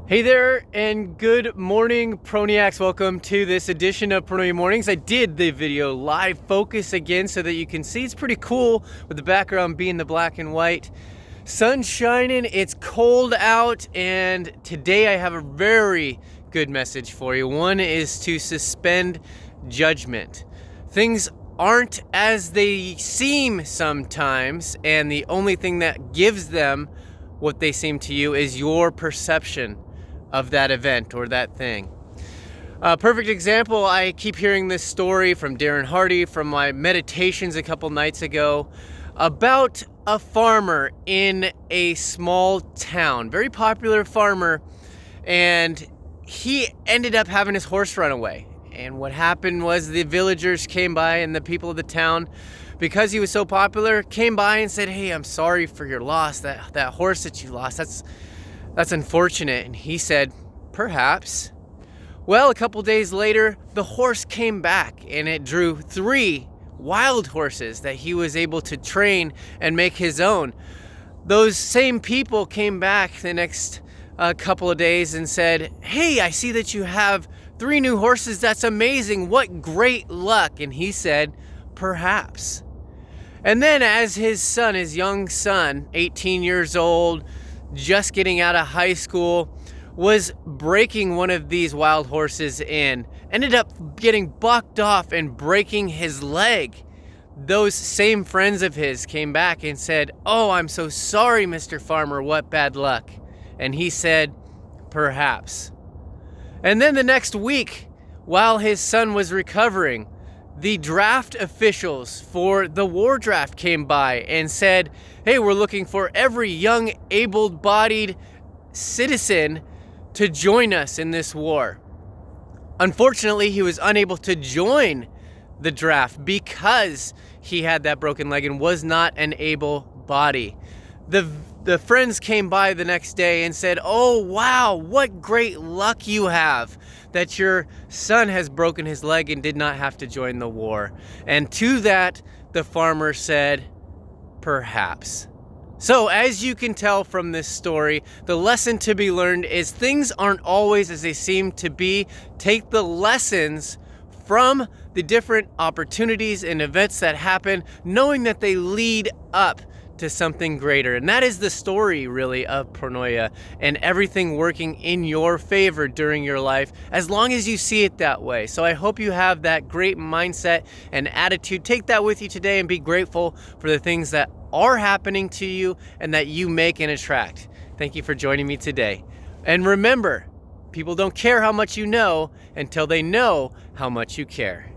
Hey there, and good morning, Proniacs. Welcome to this edition of Pronoia Mornings. I did the video live focus again so that you can see. It's pretty cool with the background being the black and white. Sun shining, it's cold out, and today I have a very good message for you. One is to suspend judgment. Things aren't as they seem sometimes, and the only thing that gives them what they seem to you is your perception of that event or that thing. A perfect example, I keep hearing this story from Darren Hardy from my meditations a couple nights ago about a farmer in a small town, very popular farmer, and he ended up having his horse run away. And what happened was the villagers came by, and the people of the town, because he was so popular, came by and said, "Hey, I'm sorry for your loss, that horse that you lost, that's unfortunate." And he said, "Perhaps." Well, a couple days later, the horse came back, and it drew 3 wild horses that he was able to train and make his own. Those same people came back the next couple of days and said, "Hey, I see that you have 3 new horses. That's amazing. What great luck." And he said, "Perhaps." And then as his young son, 18 years old, just getting out of high school, was breaking one of these wild horses in, ended up getting bucked off and breaking his leg. Those same friends of his came back and said, "Oh, I'm so sorry, Mr. Farmer, what bad luck." And he said, "Perhaps." And then the next week, while his son was recovering, the draft officials for the war draft came by and said, "Hey, we're looking for every young, able-bodied citizen to join us in this war." Unfortunately, he was unable to join the draft because he had that broken leg and was not an able body. The friends came by the next day and said, "Oh, wow, what great luck you have that your son has broken his leg and did not have to join the war." And to that, the farmer said, "Perhaps." So as you can tell from this story, the lesson to be learned is things aren't always as they seem to be. Take the lessons from the different opportunities and events that happen, knowing that they lead up to something greater. And that is the story really of Pronoia, and everything working in your favor during your life, as long as you see it that way. So I hope you have that great mindset and attitude. Take that with you today and be grateful for the things that are happening to you and that you make and attract. Thank you for joining me today. And remember, people don't care how much you know until they know how much you care.